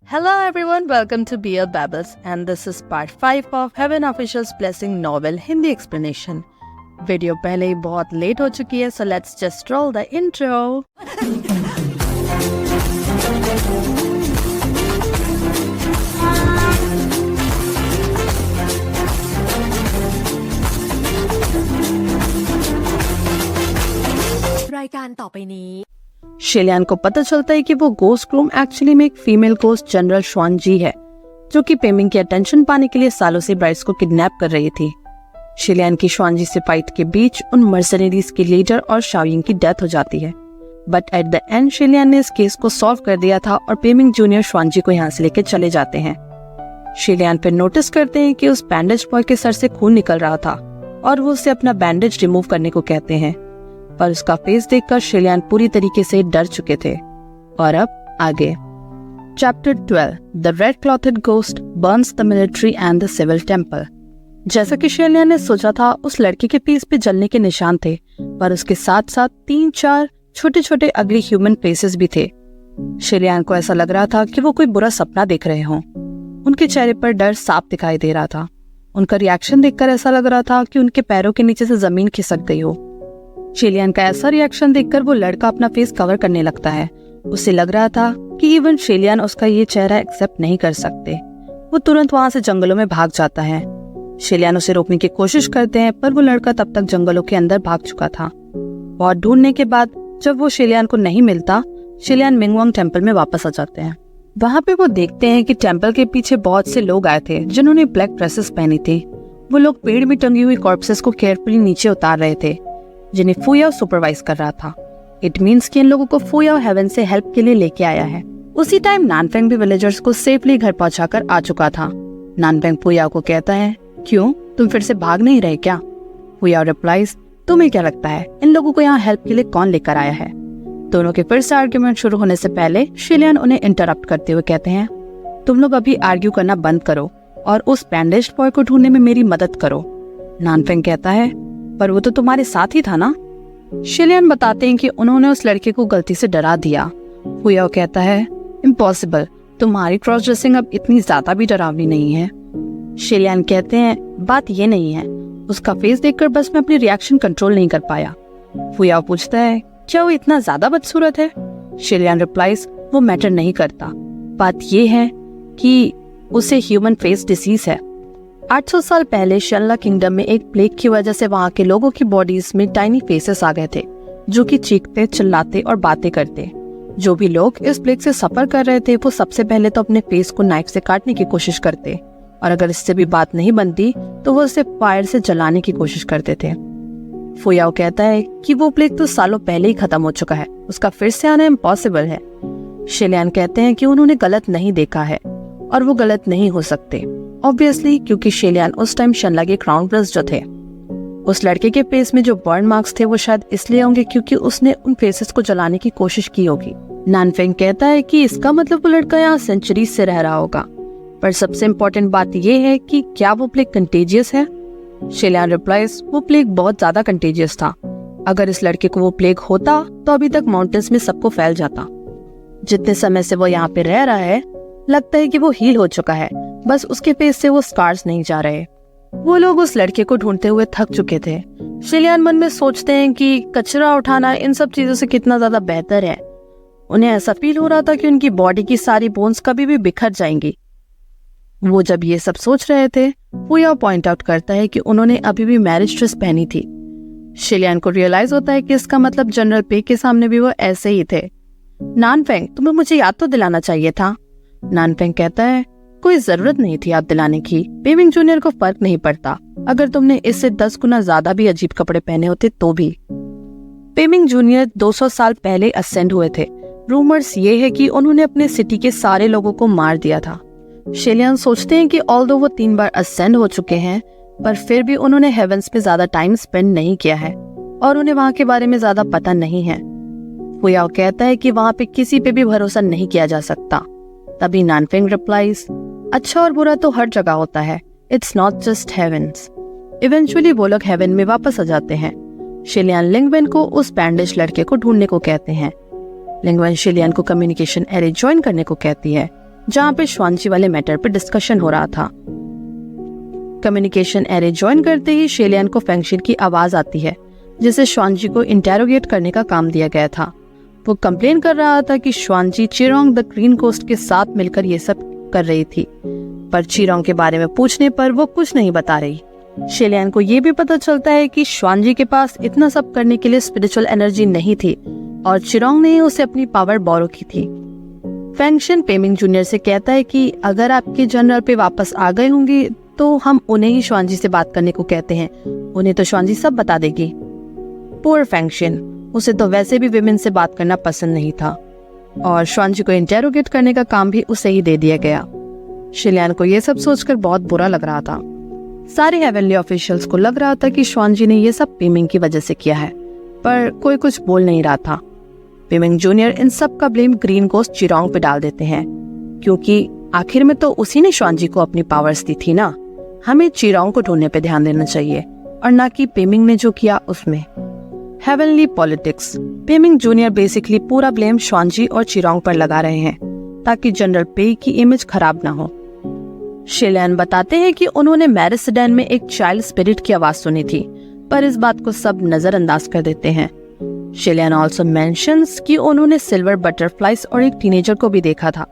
Hello everyone, welcome to BL Babbles and this is part 5 of Heaven Official's Blessing novel Hindi explanation. Video पहले ही बहुत late हो चुकी है, so let's just roll the intro. शिलियान को पता चलता है कि वो गोस्ट रूम एक्चुअली में एक फीमेल गोस्ट जनरल श्वान जी है, जो कि पेमिंग की अटेंशन पाने के लिए सालों से ब्राइड्स को किडनैप कर रही थी. शिलियान की श्वान जी से फाइट के बीच उन मर्सनरीज के लीडर और शाओयिंग की डेथ हो जाती है. बट एट द एंड शिलियान ने इस केस को सॉल्व कर दिया था और पेमिंग जूनियर श्वान जी को यहाँ से लेकर चले जाते हैं. शिलियान फिर नोटिस करते हैं कि उस बैंडेज बॉय के सर से खून निकल रहा था और वो उसे अपना बैंडेज रिमूव करने को कहते हैं, पर उसका फेस देखकर शिलियान पूरी तरीके से डर चुके थे. और अब आगे. Chapter 12 the red clothed ghost burns the military and the civil temple. जैसा कि शिलियान ने सोचा था, उस लड़के के फेस पे जलने के निशान थे, पर उसके साथ साथ 3-4 छोटे छोटे अगली ह्यूमन फेसेस भी थे. शिलियान को ऐसा लग रहा था कि वो कोई बुरा सपना देख रहे हों. उनके चेहरे पर डर साफ दिखाई दे रहा था. उनका रिएक्शन देखकर ऐसा लग रहा था कि उनके पैरों के नीचे से जमीन खिसक गई हो. शिलियान का ऐसा रिएक्शन देखकर वो लड़का अपना फेस कवर करने लगता है. उसे लग रहा था कि इवन शिलियान उसका ये चेहरा एक्सेप्ट नहीं कर सकते. वो तुरंत वहाँ से जंगलों में भाग जाता है. शिलियान उसे रोकने की कोशिश करते हैं, पर वो लड़का तब तक जंगलों के अंदर भाग चुका था. बहुत ढूंढने के बाद जब वो शिलियान को नहीं मिलता, शिलियान मिंगवांग टेम्पल में वापस आ जाते हैं. वहाँ पे वो देखते हैं कि टेम्पल के पीछे बहुत से लोग आए थे जिन्होंने ब्लैक ड्रेसेस पहनी थी. वो लोग पेड़ में टंगी हुई कॉर्पसेस को केयरफुली नीचे उतार रहे थे, जिन्हें फुयाओ सुपरवाइज कर रहा था. इट मीन्स कि इन लोगों को फुयाओ हेवन से हेल्प के लिए लेके आया है. उसी टाइम नानफेंग भी विलेजर्स को सेफली घर पहुंचाकर आ चुका था. नानफेंग फुयाओ को कहता है, क्यों, तुम फिर से भाग नहीं रहे क्या? फुयाओ रिप्लाइज, तुम्हें क्या लगता है इन लोगों को यहाँ हेल्प के लिए कौन लेकर आया है? दोनों के फिर से आर्ग्यूमेंट शुरू होने से पहले शिलियान उन्हें इंटरप्ट करते हुए कहते हैं, तुम लोग अभी आर्ग्यू करना बंद करो और उस बैंडेज बॉय को ढूंढने में मेरी मदद करो. नानफेंग कहता है, पर वो तो तुम्हारे साथ ही था ना? शिलियान बताते हैं कि उन्होंने उस लड़के को गलती से डरा दिया. फुयाओ कहता है, इम्पॉसिबल, तुम्हारी क्रॉस ड्रेसिंग अब इतनी ज्यादा भी डरावनी नहीं है. शिलियान कहते हैं, बात ये नहीं है, उसका फेस देखकर बस मैं अपनी रिएक्शन कंट्रोल नहीं कर पाया. फुयाओ पूछता है, क्या वो इतना ज्यादा बदसूरत है? शिलियान रिप्लाइज, वो मैटर नहीं करता, बात ये है कि उसे ह्यूमन फेस डिसीज है. 800 साल पहले शनला किंगडम में एक प्लेग की वजह से वहाँ के लोगों की बॉडीज में टाइनी फेसेस आ गए थे, जो कि चीखते, चिल्लाते और बातें करते. जो भी लोग इस प्लेग से सफर कर रहे थे, वो सबसे पहले तो अपने फेस को नाइफ से काटने की कोशिश करते, और अगर इससे भी बात नहीं बनती तो वो उसे फायर से जलाने की कोशिश करते थे. फुयाओ कहता है कि वो प्लेग तो सालों पहले ही खत्म हो चुका है, उसका फिर से आना इम्पॉसिबल है. शिलियान कहते हैं कि उन्होंने गलत नहीं देखा है और वो गलत नहीं हो सकते, ऑब्वियसली, क्योंकि शिलियान उस टाइम शनला के क्राउन प्रिंस जो थे. उस लड़के के फेस में जो बर्न मार्क्स थे वो शायद इसलिए होंगे क्योंकि उसने उन फेसेस को जलाने की कोशिश की होगी. नानफेंग कहता है कि इसका मतलब वो लड़का यहाँ सेंचुरीज से रह रहा होगा, पर सबसे इम्पोर्टेंट बात ये है कि क्या वो प्लेग कंटेजियस है? शिलियान रिप्लाइज, वो प्लेग बहुत ज्यादा कंटेजियस था. अगर इस लड़के को वो प्लेग होता तो अभी तक माउंटेन्स में सबको फैल जाता. जितने समय से वो यहाँ पे रह रहा है, लगता है कि वो हील हो चुका है, बस उसके फेस से वो स्कार्स नहीं जा रहे. वो लोग उस लड़के को ढूंढते हुए थक चुके थे. शिलियान मन में सोचते हैं कि कचरा उठाना इन सब चीजों से कितना ज्यादा बेहतर है. उन्हें ऐसा फील हो रहा था कि उनकी बॉडी की सारी बोन्स कभी भी बिखर जाएंगी. वो जब ये सब सोच रहे थे, वो यह पॉइंट आउट करता है कि उन्होंने अभी भी मैरिज ड्रेस पहनी थी. शिलियान को रियलाइज होता है कि इसका मतलब जनरल पे के सामने भी वो ऐसे ही थे. नानफेंग, तुम्हें मुझे याद तो दिलाना चाहिए था. नानफेंग कहता है, कोई जरूरत नहीं थी याद दिलाने की. पेमिंग जूनियर को फर्क नहीं पड़ता अगर तुमने इससे 10 गुना ज्यादा भी अजीब कपड़े पहने होते तो भी. पेमिंग जूनियर 200 साल पहले असेंड हुए थे. रूमर्स ये है कि उन्होंने अपने सिटी के सारे लोगों को मार दिया था. शिलियान सोचते हैं कि ऑल्दो वो 3 बार असेंड हो चुके हैं, पर फिर भी उन्होंने हेवंस में ज्यादा टाइम स्पेंड नहीं किया है और उन्हें वहाँ के बारे में ज्यादा पता नहीं है. फुयाओ कहता है कि वहाँ पे किसी पे भी भरोसा नहीं किया जा सकता. तभी नानफेंग रिप्लाइज, अच्छा और बुरा तो हर जगह होता है, it's not just heavens. Eventually वो लोग हेवन में वापस आ जाते हैं. शिलियान लिंगवेन को उस बैंडेज लड़के को ढूंढने को कहते हैं. लिंगवेन शिलियान को कम्युनिकेशन एरे ज्वाइन करने को कहती है. जहाँ पे श्वानची वाले मैटर पे डिस्कशन हो रहा था। कम्युनिकेशन एरे ज्वाइन करते ही शेलियान को फेंगशिन की आवाज आती है, जिसे श्वानची को इंटेरोगेट करने का काम दिया गया था। वो कंप्लेन कर रहा था कि श्वानची चिरोंग द ग्रीन कोस्ट के साथ मिलकर ये सब कर रही थी, पर चिरोंग के बारे में पूछने पर वो कुछ नहीं बता रही। शेलियान को ये भी पता चलता है कि श्वानची के पास इतना सब करने के लिए स्पिरिचुअल एनर्जी नहीं थी और चिरोंग ने उसे अपनी पावर बोरो की थी। फेंगशिन पेमिंग जूनियर से कहता है कि अगर आपके जनरल पे वापस आ गए होंगे तो हम उन्हें ही श्वानची से बात करने को कहते हैं, उन्हें तो श्वानची सब बता देगी। पुअर फेंगशिन, उसे तो वैसे भी विमेन से बात करना पसंद नहीं था और श्वानची को इंटेरोगेट करने का काम भी उसे ही दे दिया गया। शेलियान को ये सब सोचकर बहुत बुरा लग रहा था। सारे हेवनली ऑफिशियल्स को लग रहा था कि श्वानची ने ये सब पेमिंग की वजह से किया है, पर कोई कुछ बोल नहीं रहा था। पेमिंग जूनियर इन सब का ब्लेम ग्रीन गोस्ट चिरोंग पे डाल देते हैं, क्योंकि आखिर में तो उसी ने श्वानची को अपनी पावर्स दी थी ना। हमें चिरोंग को ढूंढने पे ध्यान देना चाहिए और ना कि पेमिंग ने जो किया उसमें। हेवनली पॉलिटिक्स, पेमिंग जूनियर बेसिकली पूरा ब्लेम श्वानची और चिरोंग पर लगा रहे हैं ताकि जनरल पे की इमेज खराब ना हो। शेलियान बताते हैं कि उन्होंने मैरिसडेन में एक चाइल्ड स्पिरिट की आवाज सुनी थी, पर इस बात को सब नजरअंदाज कर देते हैं। शेलियान ऑल्सो मेंशंस कि उन्होंने सिल्वर बटरफ्लाइज और एक टीनेजर को भी देखा था,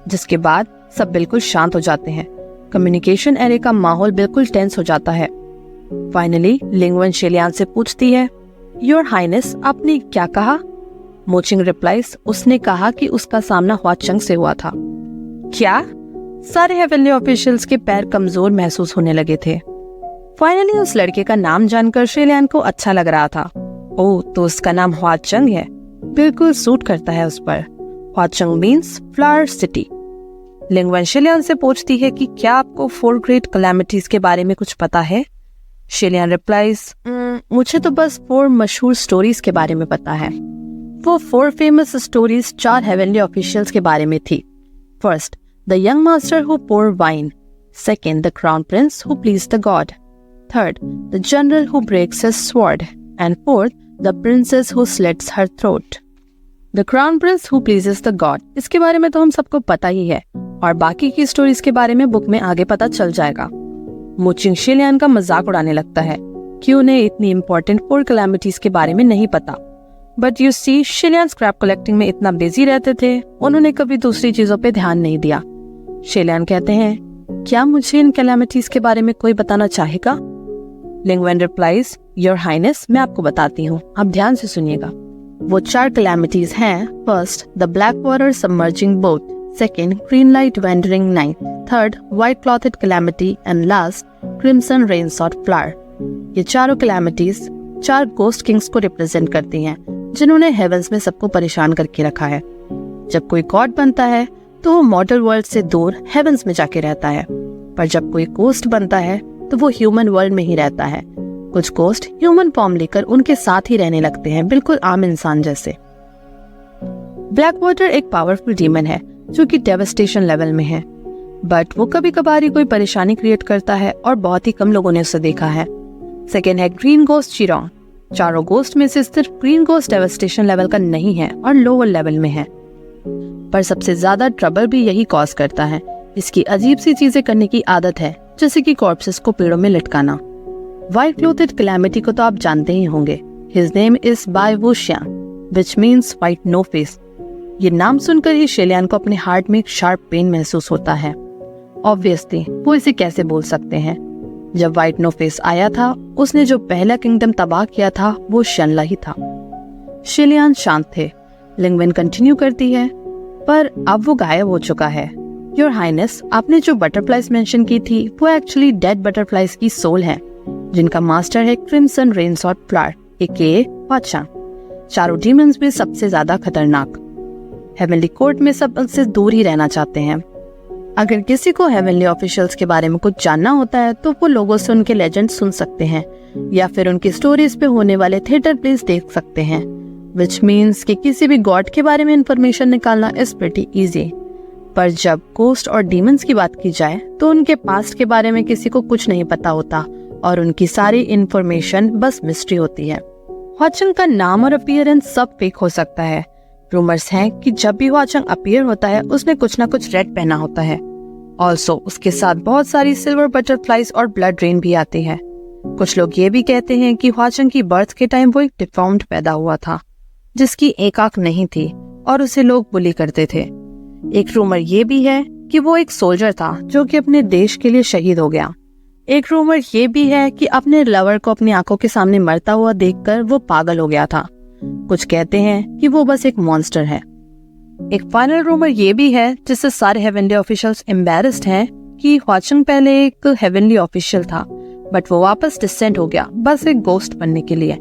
जिसके बाद सब बिल्कुल शांत हो जाते हैं। कम्युनिकेशन एरे का माहौल बिल्कुल टेंस हो जाता है। फाइनली लिंगवन शेलियान से पूछती है, योर हाइनेस, आपने क्या कहा? मोचिंग रिप्लाइज, उसने कहा कि उसका सामना हुआचंग से हुआ था। क्या? सारे हेवनली ऑफिशियल्स के पैर कमजोर महसूस होने लगे थे। फाइनली उस लड़के का नाम जानकर शेलियान को अच्छा लग रहा था। ओह, तो उसका नाम हुआचंग है, बिल्कुल सूट करता है उस पर। हुआचंग मीन्स फ्लावर सिटी। लिंगवन शेलियान से पूछती है कि क्या आपको 4 ग्रेट कैलेमिटीज के बारे में कुछ पता है? शेलियान रिप्लाइज, मुझे तो बस 4 मशहूर स्टोरीज के बारे में पता है। वो 4 फेमस स्टोरीज 4 हेवनली ऑफिशियल्स के बारे में थी। First, the young master who pour wine. Second, the crown prince who please the god. Third, the general who breaks his sword. And fourth, the princess who slits her throat. The crown prince who pleases the god, इसके बारे में तो हम सबको पता ही है और बाकी की स्टोरीज के बारे में बुक में आगे पता चल जाएगा। मोचिंग शेलियान का मजाक उड़ाने लगता है कि उन्हें इतनी इंपॉर्टेंट 4 कैलेमिटीज के बारे में नहीं पता। But you see, Xie Lian scrap collecting में इतना बिजी रहते थे, उन्होंने कभी दूसरी चीजों पे ध्यान नहीं दिया। शेलियान कहते हैं, क्या मुझे इन कैलेमिटीज के बारे में कोई बताना चाहेगा? लिंगवन रिप्लाइज, योर हाइनेस, मैं आपको बताती हूँ, आप ध्यान से सुनिएगा। वो 4 कैलेमिटीज हैं। First, the black water submerging boat. Second, green light wandering night. Third, white clothed calamity. And last, crimson rain sought flower. ये चारों कैलेमिटीज 4 गोस्ट किंग्स को रिप्रेजेंट करती हैं, जिन्होंने हेवंस में सबको परेशान करके रखा है। जब कोई गॉड बनता है तो वो मॉर्टल वर्ल्ड से दूर हेवंस में जाके रहता है, पर जब कोई गोस्ट बनता है तो वो ह्यूमन वर्ल्ड में ही रहता है। कुछ गोस्ट ह्यूमन फॉर्म लेकर उनके साथ ही रहने लगते हैं, बिल्कुल आम इंसान जैसे। ब्लैक वाटर एक पावरफुल डीमन है जो कि डेवस्टेशन लेवल में है, बट वो कभी कभार ही कोई परेशानी क्रिएट करता है और बहुत ही कम लोगों ने उसे देखा है। सेकेंड है ग्रीन गोस्ट चिरोंग। चारों गोस्ट में से सिर्फ ग्रीन गोस्ट डेवस्टेशन लेवल का नहीं है और लोअर लेवल में है, पर सबसे ज्यादा ट्रबल भी यही कॉज करता है। इसकी अजीब सी चीजें करने की आदत है, जैसे कि कॉर्प्सेस को पेड़ों में लटकाना। व्हाइट क्लोथेड कैलेमिटी को तो आप जानते ही होंगे। His name is Bai Wuxiang, which means white no face. ये नाम सुनकर ही शेलियान को अपने हार्ट में एक शार्प पेन महसूस होता है। ऑब्वियसली वो इसे कैसे बोल सकते हैं। जब व्हाइट नो फेस आया था, उसने जो पहला किंगडम तबाह किया था वो शनला ही था। शेलियान शांत थे। लिंगवन कंटिन्यू करती है, पर अब वो गायब हो चुका है। योर हाइनेस, आपने जो बटरफ्लाइज मेंशन की थी वो एक्चुअली डेड बटरफ्लाइज की सोल है, जिनका मास्टर है क्रिम्सन रेनसॉट फ्लावर एके हुआचंग। चारों डीमंस में सबसे ज्यादा खतरनाक। हेवनली कोर्ट में सब उनसे दूर ही रहना चाहते हैं। अगर किसी को हेवनली ऑफिशियल्स के बारे में कुछ जानना होता है तो वो लोगों से उनके लेजेंड सुन सकते हैं या फिर उनकी स्टोरीज पे होने वाले थिएटर प्लेस देख सकते हैं, विच मीन्स कि किसी भी गॉड के बारे में इंफॉर्मेशन निकालना इज प्रीटी इजी। पर जब गोस्ट और डीमंस की बात की जाए तो उनके पास्ट के बारे में किसी को कुछ नहीं पता होता और उनकी सारी इंफॉर्मेशन बस मिस्ट्री होती है। हुआचंग का नाम और अपीयरेंस सब फेक हो सकता है, रूमर्स हैं कि जब भी ह्वाचंग अपीयर होता है उसने कुछ ना कुछ रेड पहना होता है। ऑल्सो उसके साथ बहुत सारी सिल्वर बटरफ्लाईज और ब्लड रेन भी आती है। कुछ लोग ये भी कहते हैं कि ह्वाचंग की बर्थ के टाइम वो एक डिफॉर्म्ड पैदा हुआ था, जिसकी एक आंख नहीं थी और उसे लोग बुली करते थे। एक रूमर ये भी है कि वो एक सोल्जर था जो कि अपने देश के लिए शहीद हो गया। एक रूमर ये भी है कि अपने लवर को अपनी आंखों के सामने मरता हुआ देखकर वो पागल हो गया था। कुछ कहते हैं कि वो बस एक मॉन्स्टर है। एक फाइनल रूमर ये भी है जिससे सारे हेवनली ऑफिशियल्स एम्बैरेस्ड हैं कि ह्वाचंग पहले एक हेवनली ऑफिशियल था, बट वो वापस डिसेंट हो गया बस एक गोस्ट बनने के लिए।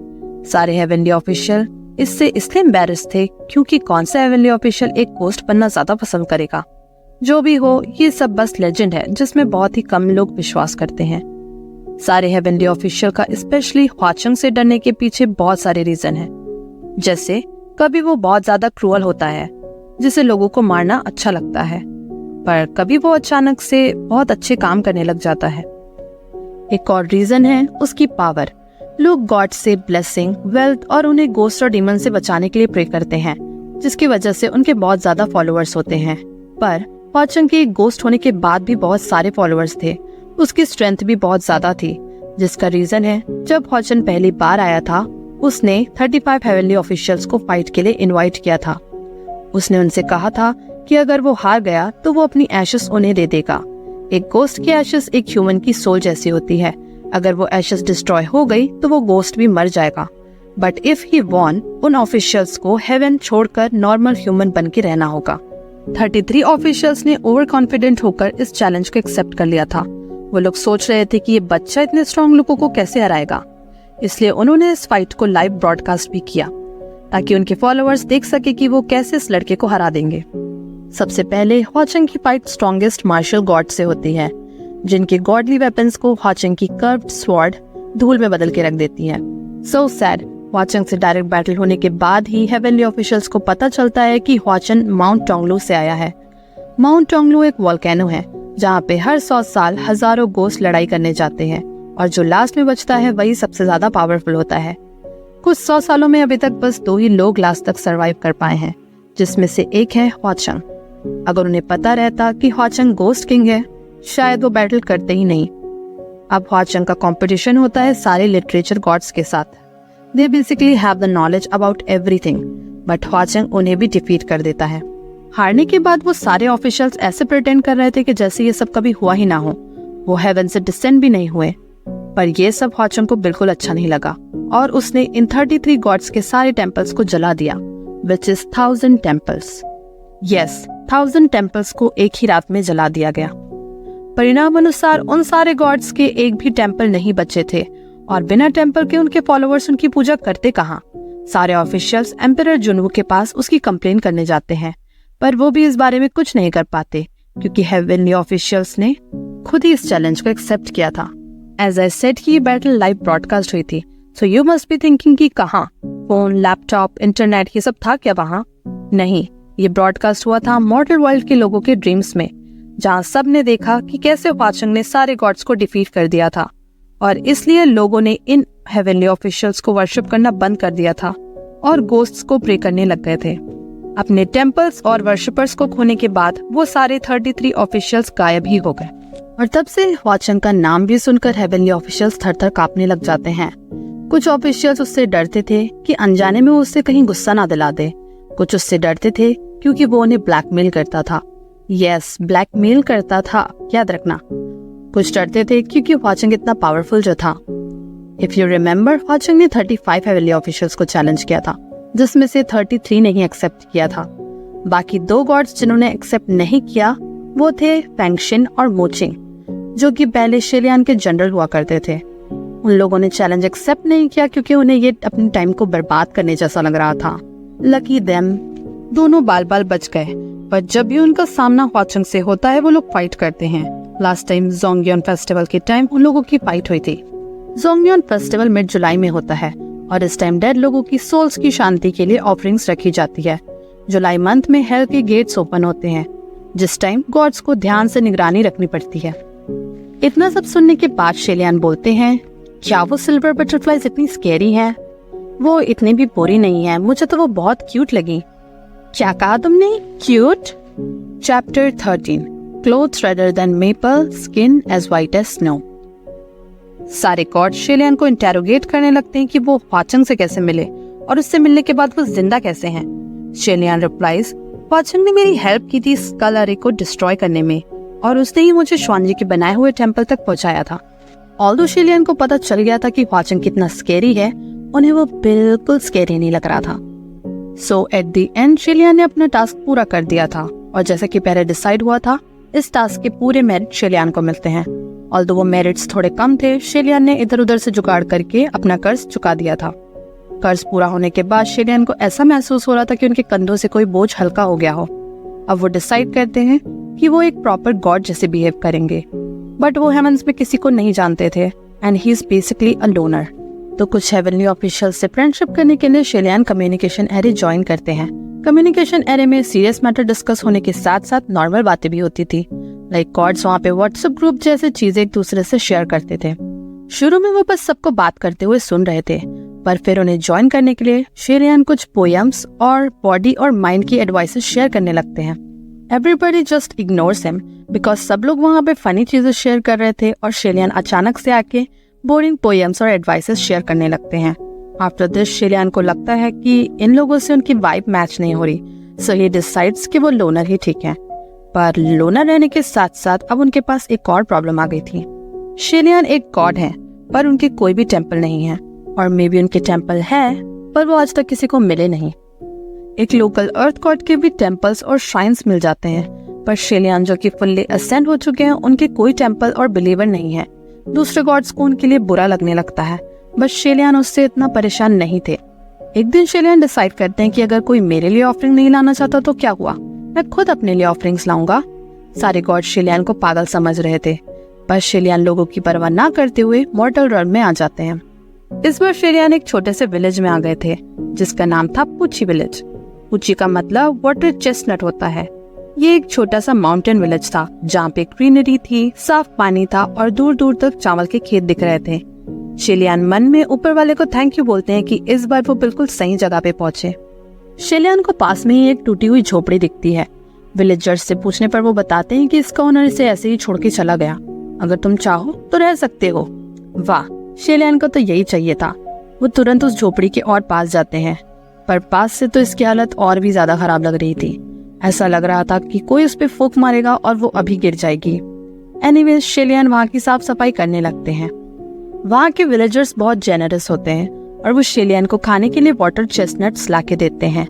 सारे हेवनली ऑफिशियल इससे इसलिए एम्बैरेस्ड थे क्योंकि कौन सा हेवनली ऑफिशियल एक गोस्ट बनना ज्यादा पसंद करेगा। जो भी हो, ये सब बस लेजेंड है जिसमें बहुत ही कम लोग विश्वास करते हैं। सारे हेवनली ऑफिशियल का स्पेशली ह्वाचंग से डरने के पीछे बहुत सारे रीजन हैं। जैसे कभी वो बहुत ज्यादा क्रूअल होता है जिसे लोगों को मारना अच्छा लगता है, पर कभी वो अचानक से बहुत अच्छे काम करने लग जाता है। एक और रीजन है उसकी पावर। लोग गॉड से ब्लेसिंग, वेल्थ और उन्हें गोस्ट और डीमन से बचाने के लिए प्रे करते हैं, जिसकी वजह से उनके बहुत ज्यादा फॉलोअर्स होते हैं। पर ह्वाचंग के गोस्ट होने के बाद भी बहुत सारे फॉलोअर्स थे। उसकी स्ट्रेंथ भी बहुत ज्यादा थी, जिसका रीजन है जब ह्वाचंग पहली बार आया था उसने 35 हेवनली ऑफिशियल्स को फाइट के लिए इनवाइट किया था। उसने उनसे कहा था कि अगर वो हार गया तो वो अपनी एशेस उन्हें दे देगा। एक गोस्ट की एशेस एक ह्यूमन की सोल जैसी होती है। अगर वो एशेस डिस्ट्रॉय हो गई तो वो गोस्ट भी मर जाएगा। बट इफ ही वॉन, उन ऑफिशियल्स को हेवन छोड़कर नॉर्मल ह्यूमन बन के रहना होगा। 33 ऑफिशियल्स ने ओवर कॉन्फिडेंट होकर इस चैलेंज को एक्सेप्ट कर लिया था। वो लोग सोच रहे थे कि ये बच्चा इतने स्ट्रॉन्ग लोगों को कैसे हराएगा, इसलिए उन्होंने इस फाइट को लाइव ब्रॉडकास्ट भी किया ताकि उनके फॉलोअर्स देख सके कि वो कैसे इस लड़के को हरा देंगे। सबसे पहले ह्वाचंग की फाइट स्ट्रॉन्गेस्ट मार्शल गॉड से होती है, जिनके गॉडली वेपन्स को ह्वाचंग की कर्व्ड स्वॉर्ड धूल में बदल के रख देती है। So sad. ह्वाचंग से डायरेक्ट बैटल होने के बाद ही हेवनली ऑफिशियल्स को पता चलता है कि ह्वाचंग माउंट टोंगलू से आया है। माउंट टोंगलू एक वोल्केनो है जहाँ पे हर 100 साल हजारों गोस्ट लड़ाई करने जाते हैं और जो लास्ट में बचता है वही सबसे ज्यादा पावरफुल होता है। कुछ 100 सालों में अभी तक बस 2 ही लोग लास्ट तक सरवाइव कर पाए हैं, जिसमें से एक है ह्वाचंग। अगर उन्हें पता रहता कि ह्वाचंग गोस्ट किंग है, शायद वो बैटल करते ही नहीं। अब ह्वाचंग का कंपटीशन होता है सारे लिटरेचर गॉड्स के साथ। They basically have the knowledge about everything, but Hua Cheng उन्हें भी डिफीट कर देता है। हारने के बाद वो सारे ऑफिशियल्स ऐसे प्रिटेंड कर रहे थे कि जैसे ये सब कभी हुआ ही ना हो। वो हेवन से डिसेंड भी नहीं हुए। पर ये सब ह्वाचंग को बिल्कुल अच्छा नहीं लगा और उसने इन 33 गॉड्स के सारे टेम्पल्स को जला दिया, which is 1000 temples. Yes, 1000 temples को एक ही रात में जला दिया गया। परिणाम अनुसार उन सारे गॉड्स के एक भी टेम्पल नहीं बचे थे और बिना टेम्पल के उनके फॉलोअर्स उनकी पूजा करते कहाँ। सारे ऑफिशियल्स एम्परर जुनवू के पास उसकी कंप्लेन करने जाते हैं, पर वो भी इस बारे में कुछ नहीं कर पाते क्योंकि हेवनली ऑफिशियल्स ने खुद ही इस चैलेंज को एक्सेप्ट किया था। एज आई सेड कि ये बैटल लाइव ब्रॉडकास्ट हुई थी, so you must be thinking कि कहाँ, फोन, लैपटॉप, इंटरनेट ये सब था क्या वहाँ? नहीं, ये ब्रॉडकास्ट हुआ था मॉडल वर्ल्ड के लोगों के ड्रीम्स में, जहाँ सब ने देखा कि कैसे ह्वाचंग ने सारे गॉड्स को डिफीट कर दिया था और इसलिए लोगों ने इन हेवनली ऑफिशियल्स को वर्शिप करना बंद कर दिया था और गोस्ट्स को प्रे करने लग गए थे। अपने टेम्पल्स और वर्शिपर्स को खोने के बाद वो सारे 33 ऑफिशियल्स गायब ही हो गए और तब से ह्वाचंग का नाम भी सुनकर हेवनली ऑफिशियल्स थर-थर कांपने लग जाते हैं। कुछ ऑफिशियल्स उससे डरते थे कि अनजाने में वो उससे कहीं गुस्सा ना दिला दे। कुछ उससे डरते थे क्योंकि वो उन्हें ब्लैकमेल करता था। यस, ब्लैकमेल करता था, याद रखना। कुछ डरते थे क्योंकि ह्वाचंग इतना पावरफुल जो था। इफ यू रिमेम्बर, ह्वाचंग ने 35 हेवनली ऑफिशियल्स को चैलेंज किया था, जिसमें से 33 ने ही एक्सेप्ट किया था। बाकी 2 गॉड्स जिन्होंने एक्सेप्ट नहीं किया वो थे फैंगशिन और मोचिंग, जो कि पहले शिलियन के जनरल हुआ करते थे। उन लोगों ने चैलेंज एक्सेप्ट नहीं किया क्योंकि उन्हें ये अपने टाइम को बर्बाद करने जैसा लग रहा था। लकी देम, दोनों बाल बाल बच गए। पर जब भी उनका सामना ह्वाचंग से होता है वो लोग फाइट करते हैं। लास्ट टाइम जोंगयोन फेस्टिवल के टाइम उन लोगों की फाइट हुई थी। जोंगयोन फेस्टिवल मिड जुलाई में होता है और इस टाइम डेड लोगों की सोल्स की शांति के लिए ऑफरिंग्स रखी जाती है। जुलाई मंथ में हेल के गेट्स ओपन होते हैं, जिस टाइम गॉड्स को ध्यान से निगरानी रखनी पड़ती है। इतना सब सुनने के बाद शिलियन बोलते हैं, क्या वो सिल्वर बटरफ्लाईज इतनी स्कैरी हैं? वो इतनी भी बुरी नहीं है, मुझे तो वो बहुत क्यूट लगी। क्या कहा तुमने? Cute? Chapter 13 clothes rather than maple, skin as white as snow. सारे कॉर्ड शेलियन को इंटेरोगेट करने लगते हैं कि वो ह्वाचंग से कैसे मिले और उससे मिलने के बाद वो जिंदा कैसे हैं। शेलियन रिप्लाइज, ह्वाचंग ने मेरी हेल्प की थी स्कल अरे को डिस्ट्रॉय करने में और उसने ही मुझे श्वानजी के बनाए हुए टेम्पल तक पहुंचाया था। ऑल्दो शेलियन को पता चल गया था कि ह्वाचंग कितना स्केरी है, उन्हें वो बिल्कुल स्केरी नहीं लग रहा था। सो एट द एंड शेलियन ने अपना टास्क पूरा कर दिया था और जैसा कि पहले डिसाइड हुआ था, इस टास्क के पूरे मेरिट शेलियन को मिलते हैं। ऑल्दो वो मेरिट्स थोड़े कम थे, शेलियन ने इधर उधर से जुगाड़ करके अपना कर्ज चुका दिया था। कर्ज पूरा होने के बाद शेलियन को ऐसा महसूस हो रहा था कि उनके कंधों से कोई बोझ हल्का हो गया हो। अब वो डिसाइड करते हैं कि वो एक प्रॉपर गॉड जैसे बिहेव करेंगे, बट वो हेवंस में किसी को नहीं जानते थे and he is basically a loner. तो कुछ हेवनली ऑफिशियल से फ्रेंडशिप करने के लिए शेलियन कम्युनिकेशन एरे ज्वाइन करते हैं। कम्युनिकेशन एरे में सीरियस मैटर डिस्कस होने के साथ साथ नॉर्मल बातें भी होती थी, लाइक कॉर्ड्स वहाँ पे व्हाट्सएप ग्रुप जैसे चीजें एक दूसरे से शेयर करते थे। शुरू में वो बस सबको बात करते हुए सुन रहे थे, पर फिर उन्हें ज्वाइन करने के लिए शेलियन कुछ पोएम्स और बॉडी और माइंड की एडवाइसेस शेयर करने लगते हैं। Everybody just ignores him because सब लोग वहाँ पे फनी चीजें शेयर कर रहे थे और शेलियन अचानक से आके बोरिंग पोएम्स और एडवाइसेस शेयर करने लगते हैं। आफ्टर दिस शेलियन को लगता है कि इन लोगों से उनकी वाइब मैच नहीं हो रही, सो ही डिसाइड्स कि वो लोनर ही ठीक है। पर लोनर रहने के साथ साथ अब उनके पास एक और प्रॉब्लम आ गई थी। शेलियन एक गॉड है पर उनके कोई भी टेम्पल नहीं है, और मे बी उनके टेम्पल है पर वो आज तक किसी को मिले नहीं। एक लोकल अर्थ गॉड के भी टेम्पल्स और श्राइन्स मिल जाते हैं, पर शेलियन जो कि फुल्ली असेंड हो चुके हैं, उनके कोई टेम्पल और बिलीवर नहीं है। दूसरे गॉड्स को उनके लिए बुरा लगने लगता है, बट शेलियन उससे इतना परेशान नहीं थे। एक दिन शेलियन डिसाइड करते हैं कि अगर कोई मेरे लिए ऑफरिंग नहीं लाना चाहता तो क्या हुआ, मैं खुद अपने लिए ऑफरिंग्स लाऊंगा। सारे गॉड शेलियन को पागल समझ रहे थे, पर शेलियन लोगों की परवाह ना करते हुए मॉर्टल वर्ल्ड में आ जाते हैं। इस बार शेलियन एक छोटे से विलेज में आ गए थे जिसका नाम था पुची विलेज। पुची का मतलब वाटर चेस्टनट होता है। ये एक छोटा सा माउंटेन विलेज था जहाँ पे ग्रीनरी थी, साफ पानी था और दूर दूर तक चावल के खेत दिख रहे थे। शेलियन मन में ऊपर वाले को थैंक यू बोलते हैं कि इस बार वो बिल्कुल सही जगह पे पहुंचे। शेलियन को पास में ही एक टूटी हुई झोपड़ी दिखती है। विलेजर्स से पूछने पर वो बताते हैं कि इसका ओनर इसे ऐसे ही छोड़ के चला गया, अगर तुम चाहो तो रह सकते हो। वाह, शेलियन को तो यही चाहिए था। वो तुरंत उस झोपड़ी के और पास जाते हैं, पर पास से तो इसकी हालत और भी ज्यादा खराब लग रही थी। ऐसा लग रहा था कि कोई उस पे फूंक मारेगा और वो अभी गिर जाएगी। एनीवेज शेलियन वहाँ की साफ सफाई करने लगते हैं। वहाँ के विलेजर्स बहुत जेनरस होते हैं और वो शेलियन को खाने के लिए वाटर चेस्टनट्स ला के देते हैं।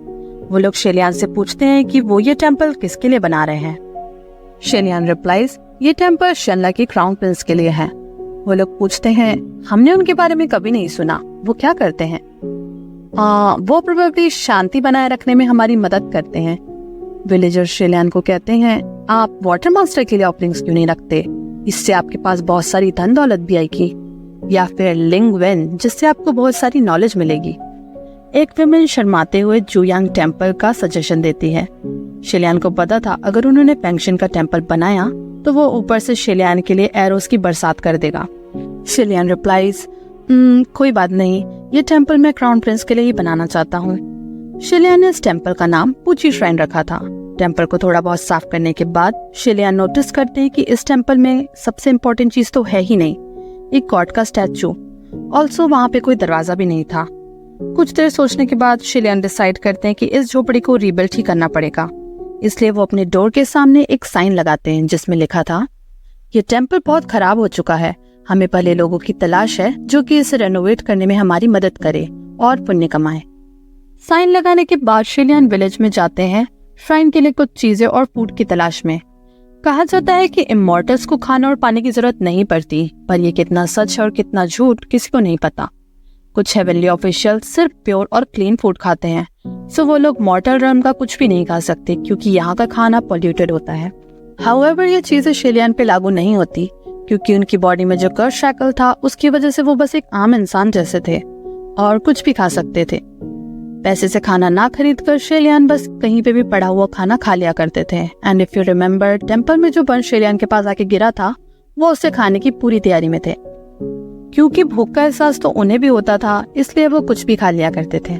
वो लोग शेलियन से पूछते हैं कि वो ये टेम्पल किसके लिए बना रहे हैं। शेलियन रिप्लाइज, ये टेम्पल शनला की क्राउन प्रिंस के लिए है। वो लोग पूछते हैं, हमने उनके बारे में कभी नहीं सुना, वो क्या करते हैं? वो प्रोबेबली शांति बनाए रखने में हमारी मदद करते हैं। विलेजर शेलियन को कहते हैं, आप वाटर मास्टर के लिए ऑफरिंग्स क्यों नहीं रखते? इससे आपके पास बहुत सारी धन दौलत भी आएगी, या फिर लिंग वेन जिससे आपको बहुत सारी नॉलेज मिलेगी। एक विमेन शर्माते हुए जुयांग टेम्पल का सजेशन देती है। शेलियन को पता था अगर उन्होंने पेंशन का टेम्पल बनाया तो वो ऊपर से शेलियन के लिए एरोस की बरसात कर देगा। शेलियन रिप्लाइज, कोई बात नहीं, ये टेम्पल मैं क्राउन प्रिंस के लिए ही बनाना चाहता हूँ। शेलियन ने इस टेम्पल का नाम पुची श्राइन रखा था। टेम्पल को थोड़ा बहुत साफ करने के बाद शेलियन नोटिस करते हैं कि इस टेम्पल में सबसे इम्पोर्टेंट चीज तो है ही नहीं, एक गॉड का स्टैचू। ऑल्सो वहाँ पे कोई दरवाजा भी नहीं था। कुछ देर सोचने के बाद शेलियन डिसाइड करते हैं कि इस झोपड़ी को रीबिल्ड ही करना पड़ेगा, इसलिए वो अपने डोर के सामने एक साइन लगाते हैं जिसमें लिखा था, ये टेम्पल बहुत खराब हो चुका है, हमें पहले लोगों की तलाश है जो कि इसे रेनोवेट करने में हमारी मदद करे और पुण्य कमाए। साइन लगाने के बाद शेलियन विलेज में जाते हैं श्राइन के लिए कुछ चीजें और फूड की तलाश में। कहा जाता है कि इमॉर्टल्स को खाना और पानी की जरूरत नहीं पड़ती, पर ये कितना सच है और कितना झूठ किसी को नहीं पता। कुछ हेवनली ऑफिशियल सिर्फ प्योर और क्लीन फूड खाते हैं, सो वो लोग मॉर्टल रम का कुछ भी नहीं खा सकते क्योंकि यहाँ का खाना पॉल्यूटेड होता है। हाउएवर ये चीजें शेलियन पे लागू नहीं होती क्योंकि उनकी बॉडी में जो कर्स शैकल था उसकी वजह से वो बस एक आम इंसान जैसे थे और कुछ भी खा सकते थे। पैसे से खाना ना खरीद कर शेलियन बस कहीं पे भी पड़ा हुआ खाना खा लिया करते थे। And if you remember, temple में जो बर्न शेलियन के पास आके गिरा था वो उसे खाने की पूरी तैयारी में थे। क्योंकि भूख का एहसास तो उन्हें भी होता था, इसलिए वो कुछ भी खा लिया करते थे।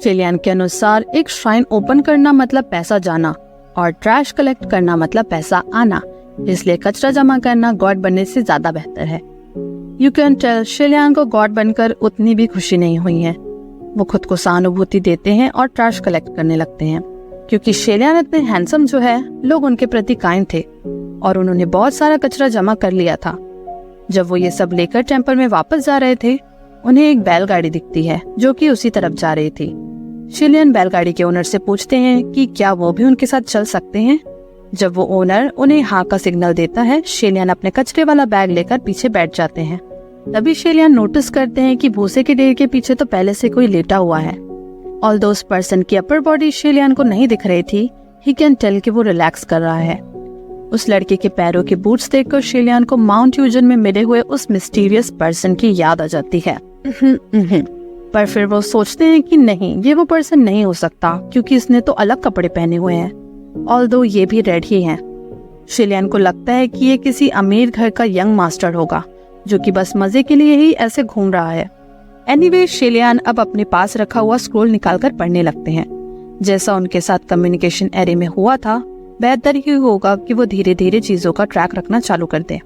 शेलियान के अनुसार एक श्राइन ओपन करना मतलब पैसा जाना और ट्रैश कलेक्ट करना मतलब पैसा आना, इसलिए कचरा जमा करना गॉड बनने से ज्यादा बेहतर है। यू कैन टेल शेलियान को गॉड बनकर उतनी भी खुशी नहीं हुई है। वो खुद को सहानुभूति देते हैं और ट्रैश कलेक्ट करने लगते हैं। क्योंकि शेलियान इतने हैंडसम जो है, लोग उनके प्रति काइंड थे और उन्होंने बहुत सारा कचरा जमा कर लिया था। जब वो ये सब लेकर टेम्पल में वापस जा रहे थे, उन्हें एक बैलगाड़ी दिखती है जो कि उसी तरफ जा रही थी। शेलियान बैलगाड़ी के ओनर से पूछते हैं कि क्या वो भी उनके साथ चल सकते हैं। जब वो ओनर उन्हें हाँ का सिग्नल देता है, शेलियान अपने कचरे वाला बैग लेकर पीछे बैठ जाते हैं। तभी शेलियान नोटिस करते हैं कि भूसे के ढेर के पीछे तो पहले से कोई लेटा हुआ है। ऑल्दो उस पर्सन की अपर बॉडी शेलियान को नहीं दिख रही थी, ही कैन टेल कि वो रिलैक्स कर रहा है। उस लड़के के पैरों के बूट्स देखकर शेलियान को माउंट यूजन में मिले हुए उस मिस्टीरियस पर्सन की याद आ जाती है। पर फिर वो सोचते हैं कि नहीं, ये वो पर्सन नहीं हो सकता क्योंकि इसने तो अलग कपड़े पहने हुए हैं, ऑल्दो ये भी रेड ही हैं। शेलियान को लगता है कि ये किसी अमीर घर का यंग मास्टर होगा जो कि बस मजे के लिए ही ऐसे घूम रहा है। एनीवे, शेलियान अब अपने पास रखा हुआ स्क्रोल निकालकर पढ़ने लगते हैं। जैसा उनके साथ कम्युनिकेशन एरे में हुआ था, बेहतर ही होगा कि वो धीरे धीरे चीजों का ट्रैक रखना चालू कर दें।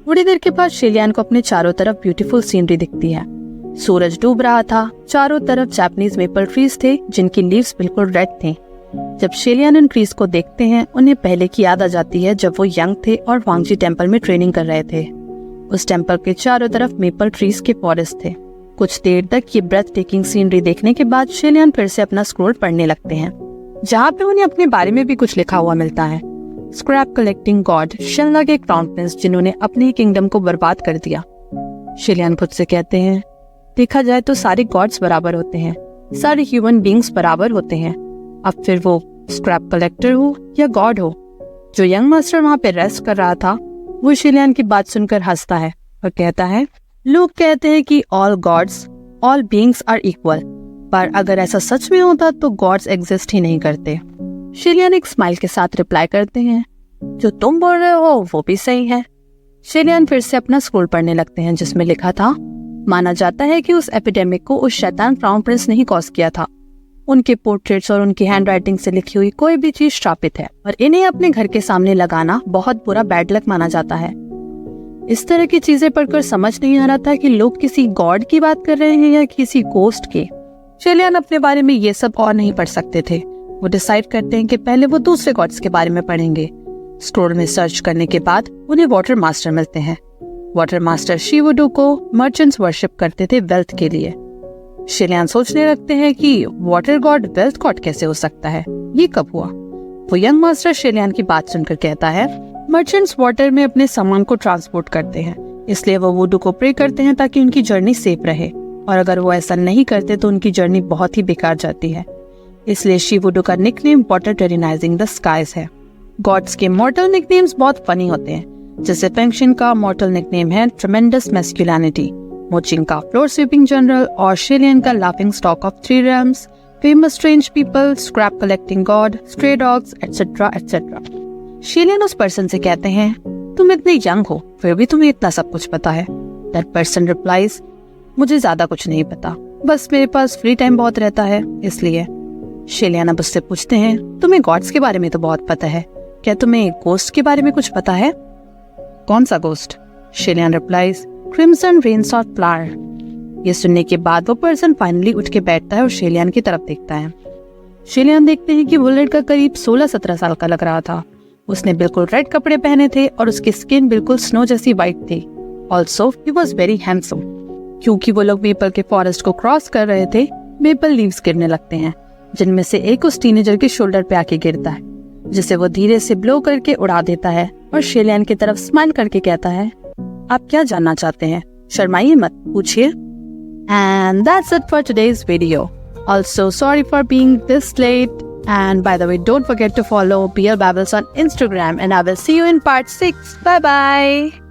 थोड़ी देर के बाद शेलियान को अपने चारों तरफ ब्यूटीफुल सीनरी दिखती है। सूरज डूब रहा था, चारों तरफ जापानीज मेपल ट्रीज थे जिनकी लीव्स बिल्कुल रेड थे। जब शेलियान इन ट्रीज को देखते हैं, उन्हें पहले की याद आ जाती है जब वो यंग थे और वांगजी टेम्पल में ट्रेनिंग कर रहे थे। उस टेम्पल के चारों तरफ मेपल ट्रीज के फॉरेस्ट थे। कुछ देर तक ये ब्रेथ टेकिंग सीनरी देखने के बाद शेलियान फिर से अपना स्क्रोल पढ़ने लगते हैं, जहाँ पे उन्हें अपने बारे में भी कुछ लिखा हुआ मिलता है। स्क्रैप कलेक्टिंग गॉड शेनला के क्राउन प्रिंस जिन्होंने अपनी किंगडम को बर्बाद कर दिया। शेलियान खुद से कहते हैं, देखा जाए तो सारे गॉड्स बराबर होते हैं, सारे ह्यूमन बींग्स बराबर होते हैं। अब फिर वो स्क्रैप कलेक्टर हो या गॉड हो। जो यंग मास्टर वहाँ पे रेस्ट कर रहा था, वो शेलियान की बात सुनकर हंसता है और कहता है, लोग कहते हैं कि all gods, all beings are equal, पर अगर ऐसा सच में होता तो गॉड्स एग्जिस्ट ही नहीं करते। शेलियान एक स्माइल के साथ रिप्लाई करते हैं, जो तुम बोल रहे हो वो भी सही है। शेलियान फिर से अपना स्क्रोल पढ़ने लगते हैं जिसमें लिखा था, माना जाता है कि उस एपिडेमिक को उस शैतान क्राउन प्रिंस ने ही कॉज किया था। उनके पोर्ट्रेट्स और उनकी हैंडराइटिंग से लिखी हुई कोई भी चीज श्रापित है और इन्हें अपने घर के सामने लगाना बहुत बुरा बैड लक माना जाता है। इस तरह की चीजें पढ़कर समझ नहीं आ रहा था कि लोग किसी गॉड की बात कर रहे हैं या किसी गोस्ट की। शेलियान अपने बारे में ये सब और नहीं पढ़ सकते थे। वो डिसाइड करते हैं कि पहले वो दूसरे गॉड्स के बारे में पढ़ेंगे। स्क्रोल में सर्च करने के बाद उन्हें वाटर मास्टर मिलते हैं। वाटर मास्टर शिवुडू को मर्चेंट्स वर्शिप करते थे वेल्थ के लिए। शेलियान सोचने लगते हैं कि वाटर गॉड वेल्थ गॉड कैसे हो सकता है, ये कब हुआ। वो यंग मास्टर शेलियान की बात सुनकर कहता है, मर्चेंट्स वाटर में अपने सामान को ट्रांसपोर्ट करते हैं, इसलिए वो वुडू को प्रे करते हैं ताकि उनकी जर्नी सेफ रहे, और अगर वो ऐसा नहीं करते तो उनकी जर्नी बहुत ही बेकार जाती है। इसलिए शिवुडू का निकनेम वाटर टेरिनाइजिंग द स्काइज है। गॉड्स के मॉर्टल निकनेम्स बहुत फनी होते हैं। जैसे फेंगशिन का मॉर्टल निकनेम है ट्रेमेंडस मैस्कुलिनिटी, मोचिंग का फ्लोर स्वीपिंग जनरल और शेलियन का laughing stock of 3 realms, famous strange people, scrap collecting god, stray dogs etcetera etcetera. Xie Lian उस पर्सन से कहते हैं, तुम इतने यंग हो फिर भी तुम्हें इतना सब कुछ पता है। दैट पर्सन रिप्लाइज, मुझे ज्यादा कुछ नहीं पता, बस मेरे पास फ्री टाइम बहुत रहता है इसलिए। शेलियन अब उससे पूछते हैं, तुम्हें गॉड्स के बारे में तो बहुत पता है, क्या तुम्हें गोस्ट के बारे में कुछ पता है? कौन सा ghost? Xie Lian replies, crimson rain sought flower. ये सुनने के बाद वो पर्सन फाइनली उठ के बैठता है और शेलियन की तरफ देखता है। शेलियन देखते हैं कि वो लड़का करीब 16-17 साल का लग रहा था। उसने बिल्कुल रेड कपड़े पहने थे और उसकी स्किन बिल्कुल स्नो जैसी व्हाइट थी। Also he was very handsome. क्योंकि वो लोग मेपल के फॉरेस्ट को क्रॉस कर रहे थे, मेपल लीव्स गिरने लगते हैं, जिनमें से एक उस टीनेजर के शोल्डर पे आके गिरता है, जिसे वो धीरे से ब्लो करके उड़ा देता है और शेलियन की तरफ स्माइल करके कहता है, आप क्या जानना चाहते हैं? शर्माइए मत, पूछिए। And that's it for today's video. Also, sorry for being this late. And by the way, don't forget to follow BL Babbles on Instagram, and I will see you in part 6. Bye bye.